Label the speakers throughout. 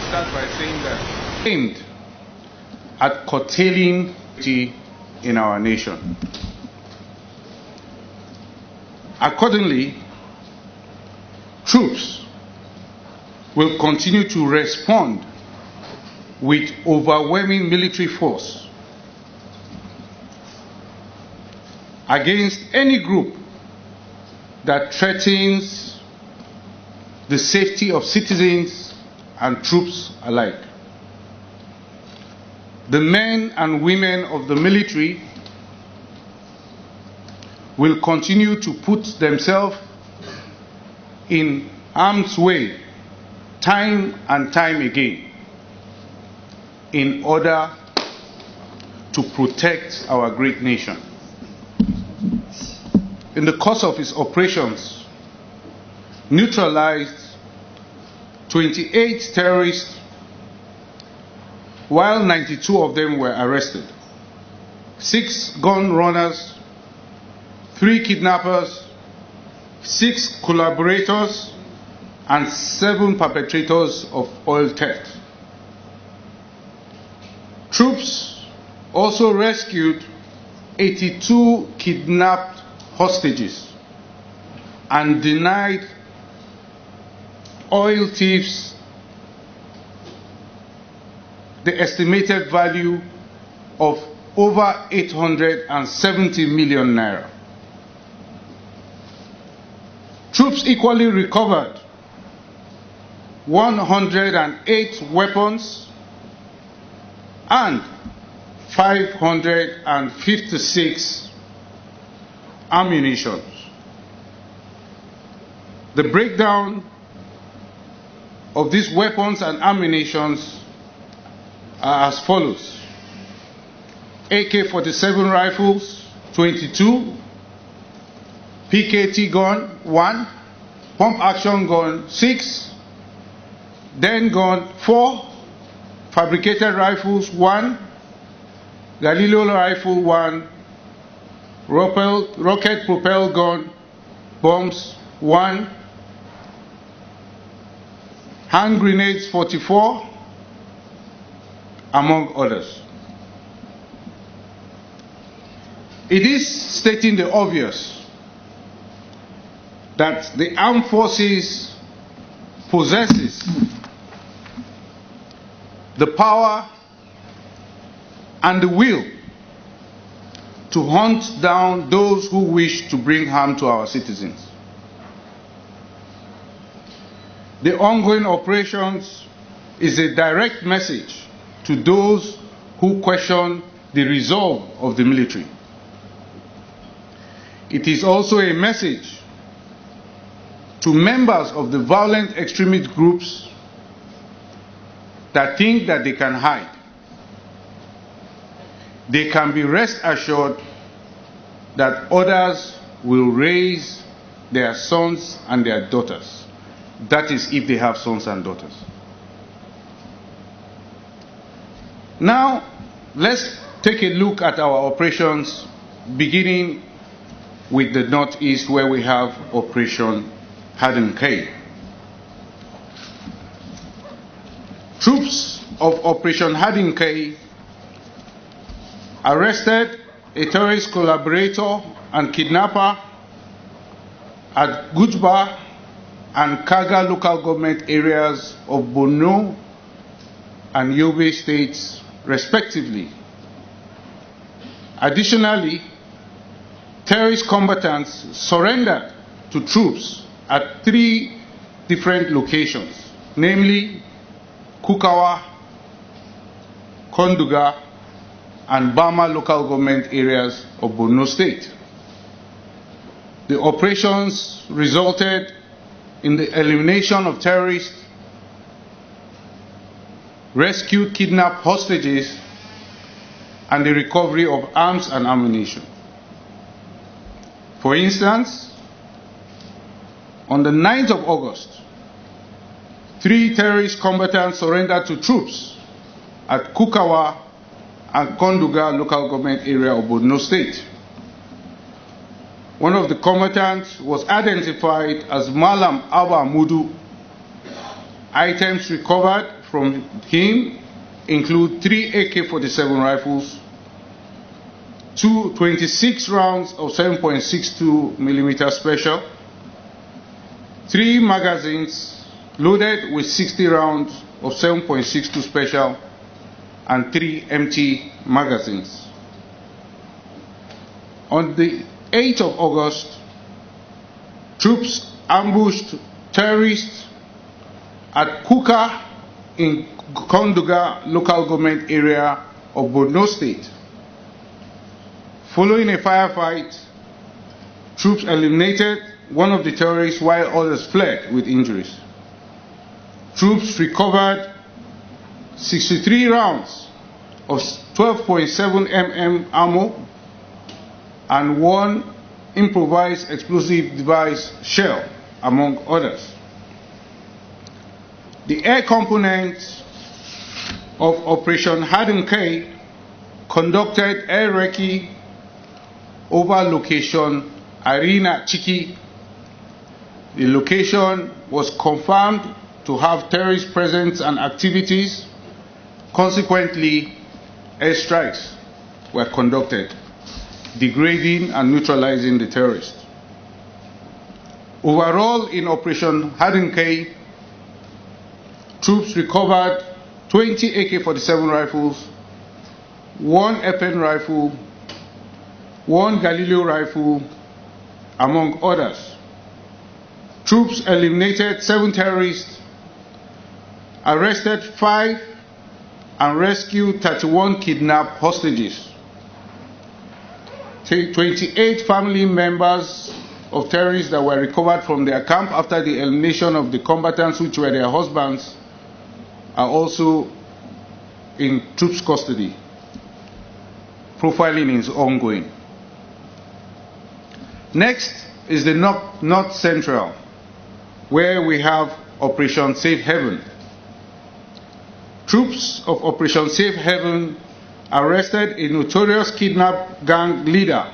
Speaker 1: start by saying that aimed at curtailing in our nation. Accordingly, troops will continue to respond with overwhelming military force against any group that threatens the safety of citizens and troops alike. The men and women of the military will continue to put themselves in harm's way time and time again in order to protect our great nation. In the course of its operations, neutralized 28 terrorists, while 92 of them were arrested. 6 gun runners, 3 kidnappers, 6 collaborators, and 7 perpetrators of oil theft. Troops also rescued 82 kidnapped hostages and denied oil thieves the estimated value of over 870 million naira. Troops equally recovered 108 weapons and 556 ammunition. The breakdown of these weapons and ammunitions are as follows: AK-47 rifles 22, PKT gun 1, pump action gun 6, Den gun 4, fabricated rifles 1, Galileo rifle 1, rocket propelled gun bombs 1, hand grenades 44, among others. It is stating the obvious that the armed forces possesses the power and the will to hunt down those who wish to bring harm to our citizens. The ongoing operations is a direct message to those who question the resolve of the military. It is also a message to members of the violent extremist groups that think that they can hide. They can be rest assured that others will raise their sons and their daughters. That is, if they have sons and daughters. Now, let's take a look at our operations, beginning with the Northeast, where we have Operation Harden K. Troops of Operation Harden K arrested a terrorist collaborator and kidnapper at Gujba and Kaga local government areas of Borno and Yobe states, respectively. Additionally, terrorist combatants surrendered to troops at 3 different locations, namely Kukawa, Konduga, and Bama local government areas of Borno State. The operations resulted in the elimination of terrorists, rescued kidnapped hostages, and the recovery of arms and ammunition. For instance, on the 9th of August, 3 terrorist combatants surrendered to troops at Kukawa and Konduga local government area of Borno State. One of the combatants was identified as Malam Abba Mudu, Items recovered from him include 3 AK-47 rifles, 26 rounds of 7.62 mm special, 3 magazines loaded with 60 rounds of 7.62 special, and 3 empty magazines. On the 8th of August, troops ambushed terrorists at Kuka in Konduga local government area of Borno State. Following a firefight, troops eliminated one of the terrorists while others fled with injuries. Troops recovered 63 rounds of 12.7 mm ammo and 1 improvised explosive device shell, among others. The air component of Operation Harden K conducted air recce over location Arena Chiki. The location was confirmed to have terrorist presence and activities. Consequently, airstrikes were conducted, degrading and neutralizing the terrorists. Overall, in Operation Harden K, troops recovered 20 AK-47 rifles, 1 FN rifle, 1 Galileo rifle, among others. Troops eliminated 7 terrorists, arrested 5, and rescued 31 kidnapped hostages. 28 family members of terrorists that were recovered from their camp after the elimination of the combatants, which were their husbands, are also in troops' custody. Profiling is ongoing. Next is the North Central, where we have Operation Safe Haven. Troops of Operation Safe Haven arrested a notorious kidnap gang leader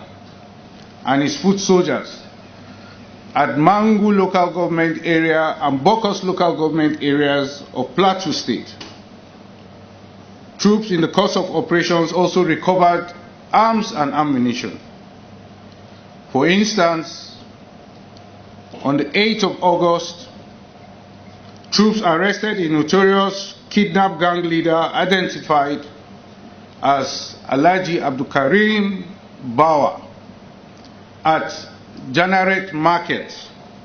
Speaker 1: and his foot soldiers at Mangu local government area and Bokos local government areas of Plateau State. Troops in the course of operations also recovered arms and ammunition. For instance, on the 8th of August, troops arrested a notorious kidnap gang leader identified as Alhaji Abdul Karim Bawa at Janaret Market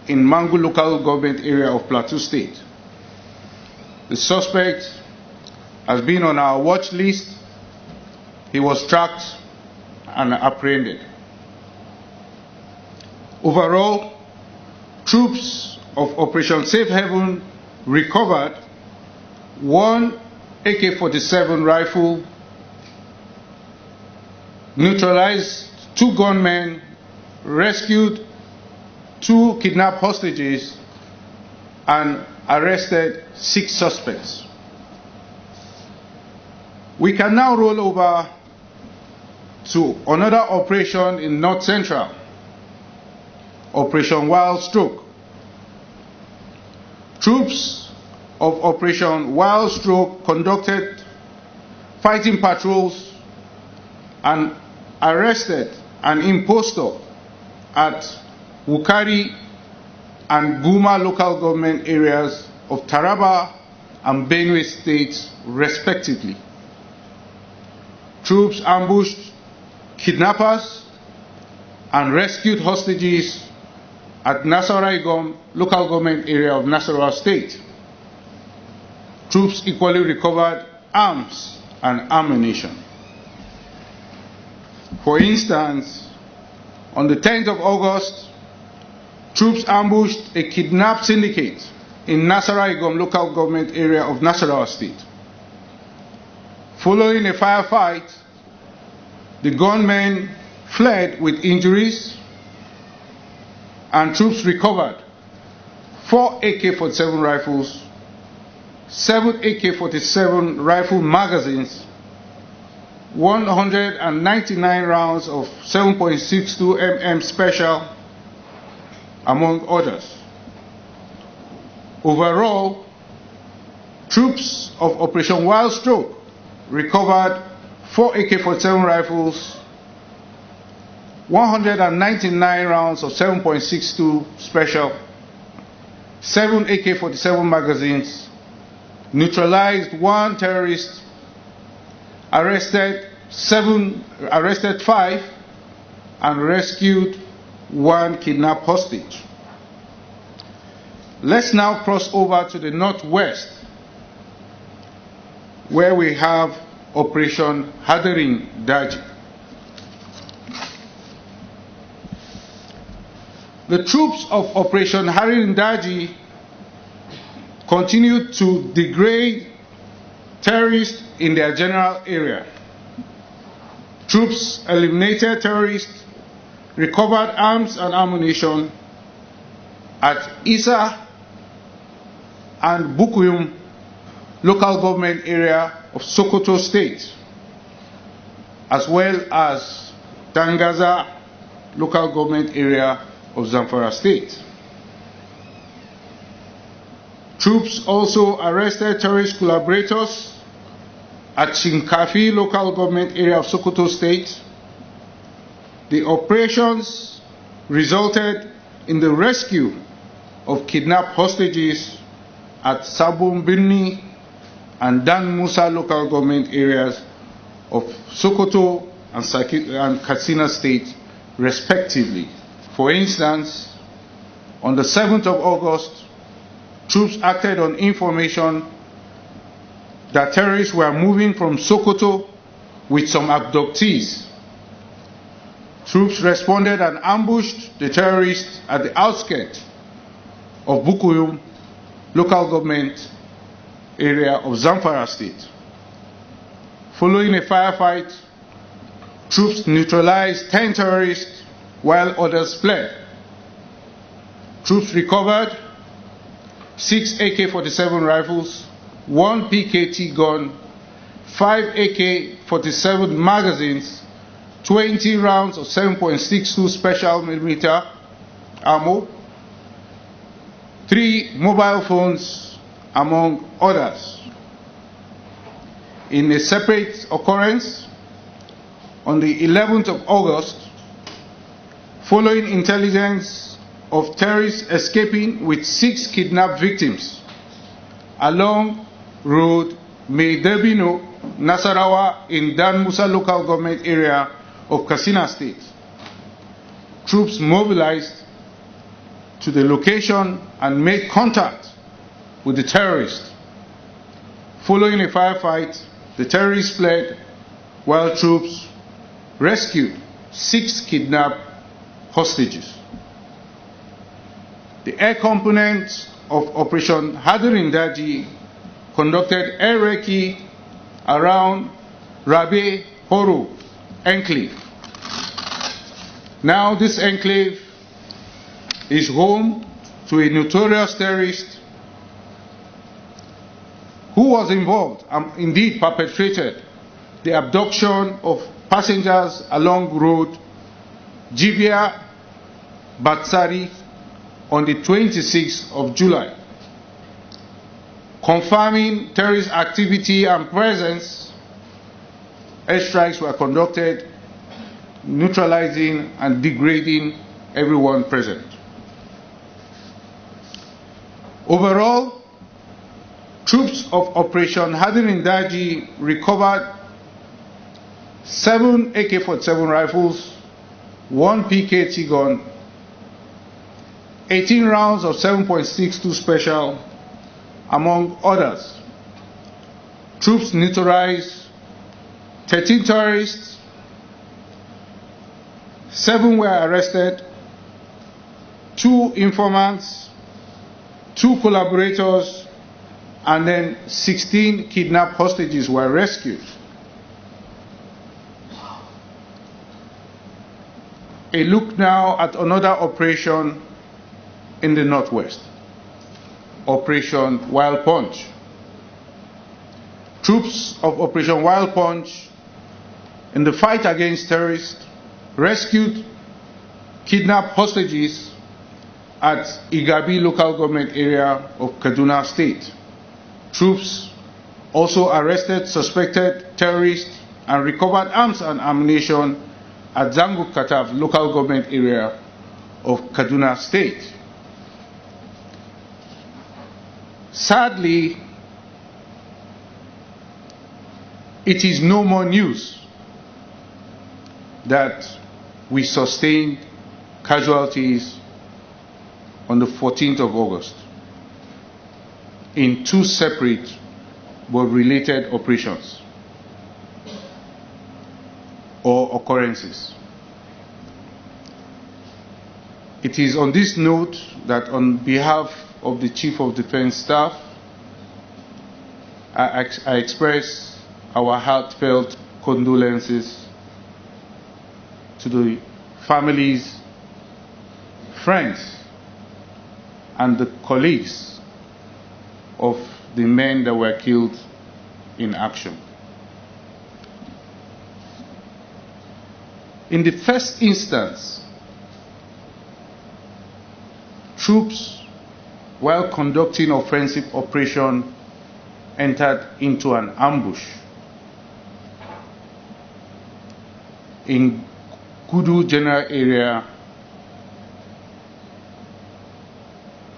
Speaker 1: in Mangu local government area of Plateau State. The suspect has been on our watch list. He was tracked and apprehended. Overall, troops of Operation Safe Haven recovered 1 AK-47 rifle, neutralized 2 gunmen, rescued 2 kidnapped hostages, and arrested 6 suspects. We can now roll over to another operation in North Central, Operation Wild Stroke. Troops of Operation Wild Stroke conducted fighting patrols and arrested an impostor at Wukari and Guma local government areas of Taraba and Benue states, respectively. Troops ambushed kidnappers and rescued hostages at Nasarawa local government area of Nasarawa State. Troops equally recovered arms and ammunition. For instance, on the 10th of August, troops ambushed a kidnap syndicate in Nasarawa local government area of Nasarawa State. Following a firefight, the gunmen fled with injuries, and troops recovered 4 AK-47 rifles, 7 AK-47 rifle magazines, 199 rounds of 7.62 mm special, among others. Overall, Troops of Operation Wild Stroke recovered 4 AK-47 rifles, 199 rounds of 7.62 special, 7 AK-47 magazines, neutralized 1 terrorist, arrested 5, and rescued 1 kidnapped hostage. Let's now cross over to the northwest, where we have Operation Hadarin Daji. The troops of Operation Hadarin Daji continued to degrade terrorists in their general area. Troops eliminated terrorists, recovered arms and ammunition at Isa and Bukuyum local government area of Sokoto State, as well as Tangaza local government area of Zamfara State. Troops also arrested terrorist collaborators at Shinkafi local government area of Sokoto State. The operations resulted in the rescue of kidnapped hostages at Sabon Birni and Dan Musa local government areas of Sokoto and Katsina State, respectively. For instance, on the 7th of August, troops acted on information that terrorists were moving from Sokoto with some abductees. Troops responded and ambushed the terrorists at the outskirts of Bukuyum local government area of Zamfara State. Following a firefight, troops neutralized 10 terrorists while others fled. Troops recovered 6 AK-47 rifles, 1 PKT gun, 5 AK-47 magazines, 20 rounds of 7.62 special millimeter ammo, 3 mobile phones, among others. In a separate occurrence, on the 11th of August, following intelligence of terrorists escaping with 6 kidnapped victims along road Maidabino, Nasarawa in Dan Musa local government area of Katsina State, troops mobilized to the location and made contact with the terrorists. Following a firefight, the terrorists fled while troops rescued 6 kidnapped hostages. The air component of Operation Hadarin Daji conducted air recce around Rabe Horo enclave. Now this enclave is home to a notorious terrorist who was involved and indeed perpetrated the abduction of passengers along road Jibia Batsari on the 26th of July. Confirming terrorist activity and presence, airstrikes were conducted, neutralizing and degrading everyone present. Overall, troops of Operation Hadarin Daji recovered 7 AK-47 rifles, 1 PKT gun, 18 rounds of 7.62 special, among others. Troops neutralized 13 terrorists, 7 were arrested, 2 informants, 2 collaborators, and then 16 kidnapped hostages were rescued. A look now at another operation in the Northwest, Operation Wild Punch. Troops of Operation Wild Punch, in the fight against terrorists, rescued kidnapped hostages at Igabi local government area of Kaduna State. Troops also arrested suspected terrorists and recovered arms and ammunition at Zangu Kataf local government area of Kaduna State. Sadly, it is no more news that we sustained casualties on the 14th of August in two separate but related operations or occurrences. It is on this note that on behalf of the Chief of Defense Staff, I express our heartfelt condolences to the families, friends, and the colleagues of the men that were killed in action. In the first instance, troops, while conducting offensive operation, entered into an ambush in Kudu General Area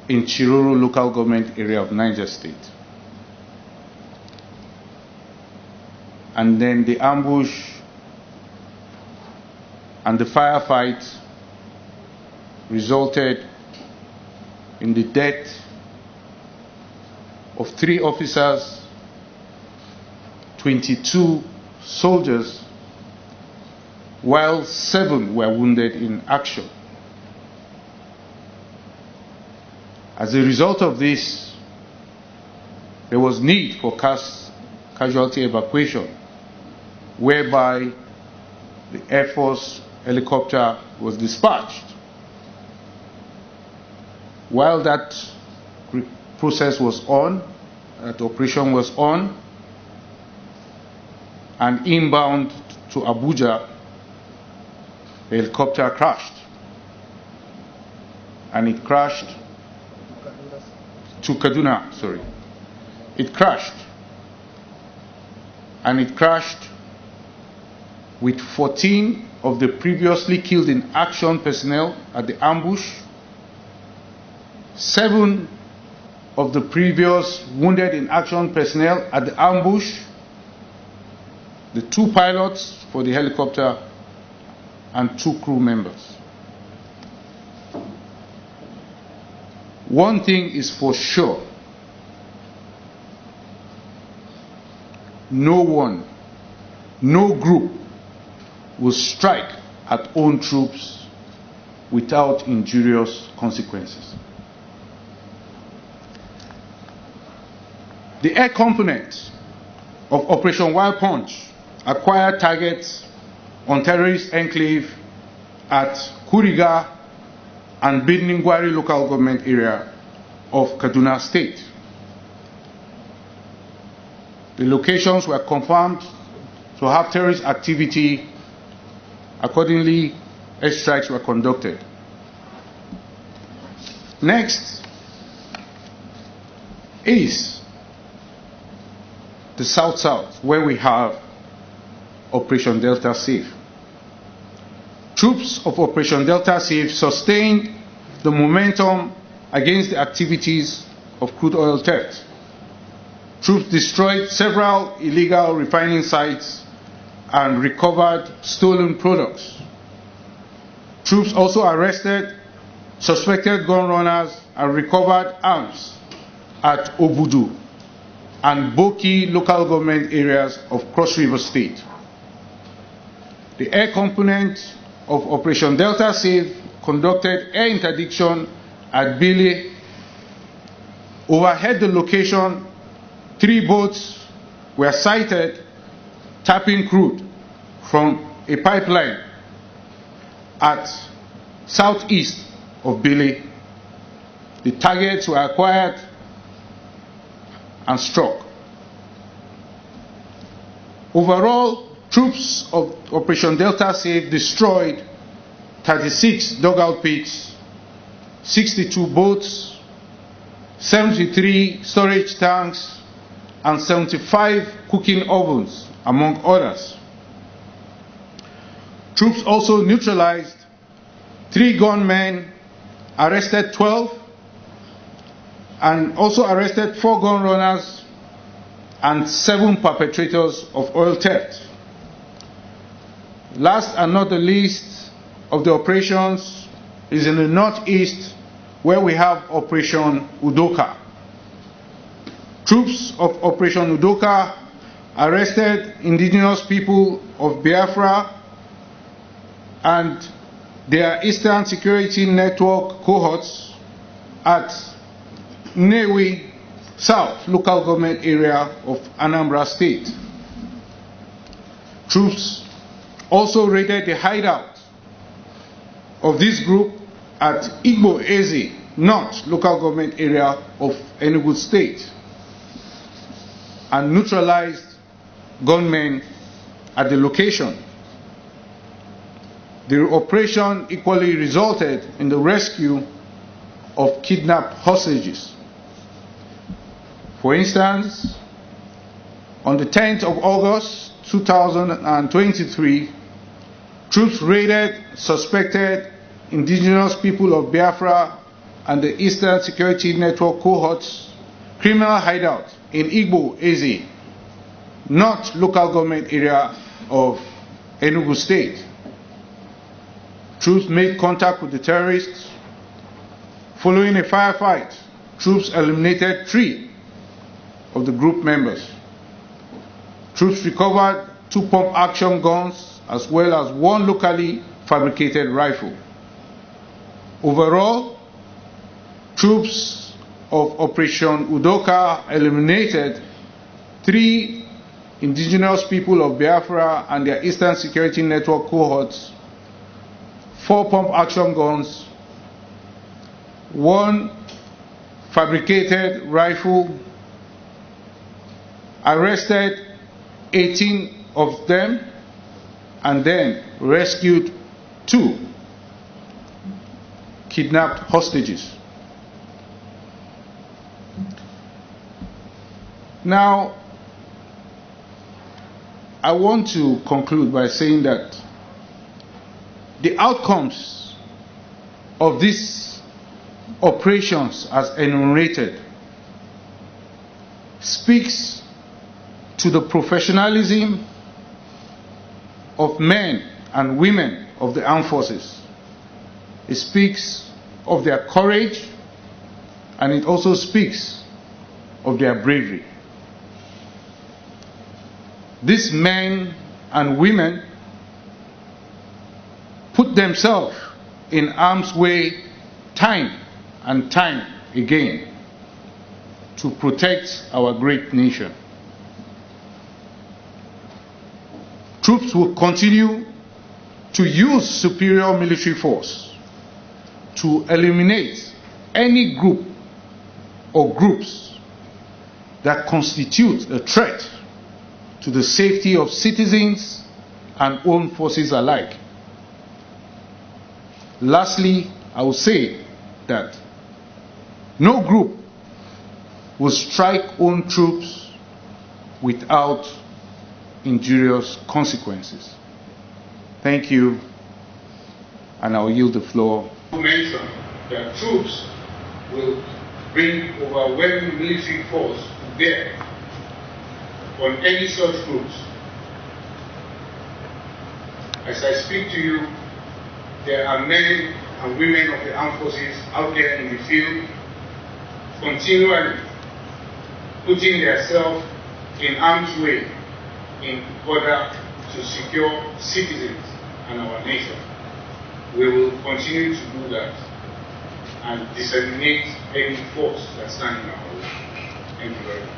Speaker 1: in Chiroro local government area of Niger State. And then the ambush and the firefight resulted in the death of 3 officers, 22 soldiers, while 7 were wounded in action. As a result of this, there was need for casualty evacuation, whereby the Air Force helicopter was dispatched. While that process was on, that operation was on, and inbound to Abuja, the helicopter crashed. And it crashed to Kaduna, sorry. It crashed. And it crashed with 14 of the previously killed in action personnel at the ambush, 7 of the previous wounded in action personnel at the ambush, the 2 pilots for the helicopter, and 2 crew members. One thing is for sure: no one, no group will strike at own troops without injurious consequences. The air component of Operation Wild Punch acquired targets on terrorist enclave at Kuriga and Bidningwari local government area of Kaduna State. The locations were confirmed to have terrorist activity. Accordingly, airstrikes were conducted. Next is the South-South, where we have Operation Delta Safe. Troops of Operation Delta Safe sustained the momentum against the activities of crude oil theft. Troops destroyed several illegal refining sites and recovered stolen products. Troops also arrested suspected gun runners and recovered arms at Obudu and Boki local government areas of Cross River State. The air component of Operation Delta Safe conducted air interdiction at Bile. Overhead the location, 3 boats were sighted tapping crude from a pipeline at southeast of Bile. The targets were acquired and struck. Overall, troops of Operation Delta Safe destroyed 36 dugout pits, 62 boats, 73 storage tanks, and 75 cooking ovens, among others. Troops also neutralized 3 gunmen, arrested 12, and also arrested 4 gun runners and 7 perpetrators of oil theft. Last and not the least of the operations is in the northeast, where we have Operation Udoka. Troops of Operation Udoka arrested indigenous people of Biafra and their Eastern Security Network cohorts at Nnewi South local government area of Anambra State. Troops also raided the hideout of this group at Igbo Eze North local government area of Enugu State and neutralized gunmen at the location. The operation equally resulted in the rescue of kidnapped hostages. For instance, on the 10th of August 2023, troops raided suspected indigenous people of Biafra and the Eastern Security Network cohorts criminal hideout in Igbo Eze, North local government area of Enugu State. Troops made contact with the terrorists. Following a firefight, troops eliminated 3 of the group members. Troops recovered 2 pump-action guns as well as 1 locally fabricated rifle. Overall, troops of Operation Udoka eliminated 3 indigenous people of Biafra and their Eastern Security Network cohorts, 4 pump-action guns, 1 fabricated rifle, arrested 18 of them, and then rescued 2 kidnapped hostages. Now, I want to conclude by saying that the outcomes of these operations as enumerated speaks to the professionalism of men and women of the armed forces. It speaks of their courage, and it also speaks of their bravery. These men and women put themselves in harm's way time and time again to protect our great nation. Troops will continue to use superior military force to eliminate any group or groups that constitute a threat to the safety of citizens and armed forces alike. Lastly, I will say that no group will strike own troops without injurious consequences. Thank you, and I will yield the floor.
Speaker 2: You mentioned that troops will bring overwhelming military force to bear on any such groups. As I speak to you, there are men and women of the armed forces out there in the field continually putting themselves in harm's way in order to secure citizens and our nation. We will continue to do that and disseminate any force that stands in our way. Thank you very much.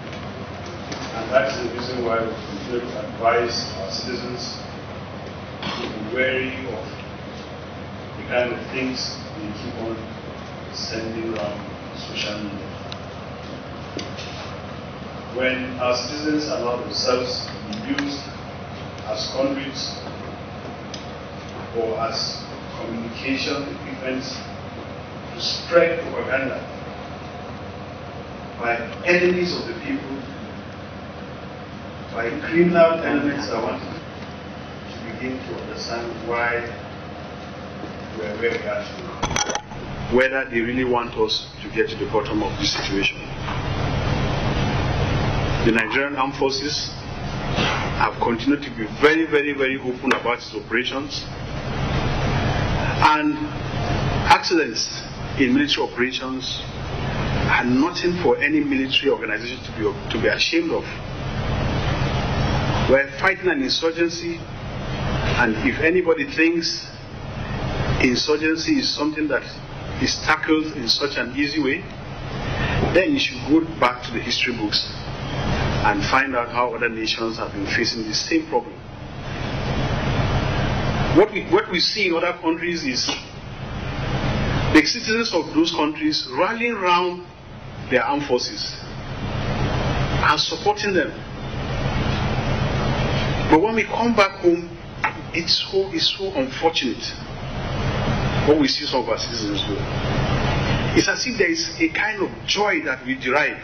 Speaker 3: And that's the reason why we continue to advise our citizens to be wary of the kind of things they keep on sending around social media. When our citizens allow themselves to be used as conduits or as communication equipment to spread propaganda by enemies of the people by criminal elements, I want to begin to understand why we're where we are today. Whether they really want us to get to the bottom of this situation. The Nigerian Armed Forces have continued to be very, very, very open about its operations. And accidents in military operations are nothing for any military organization to be ashamed of. We're fighting an insurgency, and if anybody thinks insurgency is something that is tackled in such an easy way, then you should go back to the history books and find out how other nations have been facing the same problem. What we see in other countries is the citizens of those countries rallying around their armed forces and supporting them. But when we come back home, it's so unfortunate what we see some of our citizens do. It's as if there is a kind of joy that we derive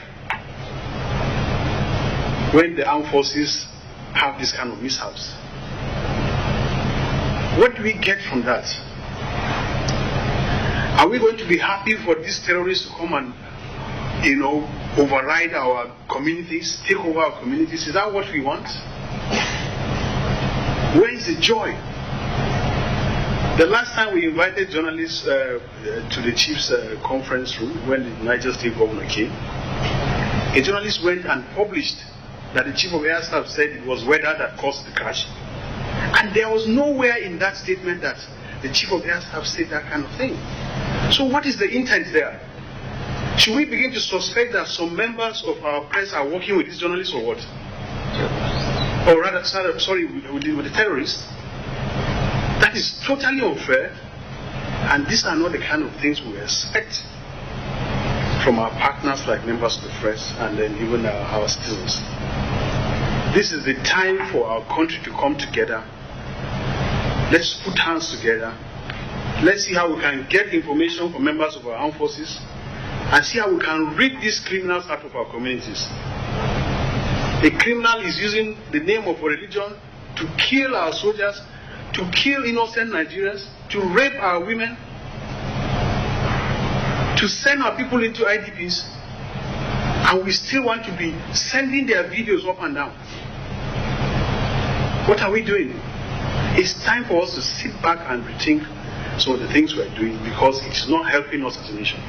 Speaker 3: when the armed forces have this kind of mishaps. What do we get from that? Are we going to be happy for these terrorists to come and, override our communities, take over our communities? Is that what we want? Where is the joy? The last time we invited journalists to the chief's conference room when the Niger State governor came, a journalist went and published that the chief of air staff said it was weather that caused the crash. And there was nowhere in that statement that the chief of air staff said that kind of thing. So what is the intent there? Should we begin to suspect that some members of our press are working with these journalists or what? Or rather, with the terrorists? That is totally unfair, and these are not the kind of things we expect from our partners like members of the press and then even our citizens. This is the time for our country to come together. Let's put hands together. Let's see how we can get information from members of our armed forces and see how we can rid these criminals out of our communities. A criminal is using the name of a religion to kill our soldiers, to kill innocent Nigerians, to rape our women, to send our people into IDPs, and we still want to be sending their videos up and down. What are we doing? It's time for us to sit back and rethink some of the things we're doing, because it's not helping us as a nation.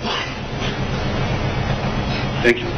Speaker 3: Thank you.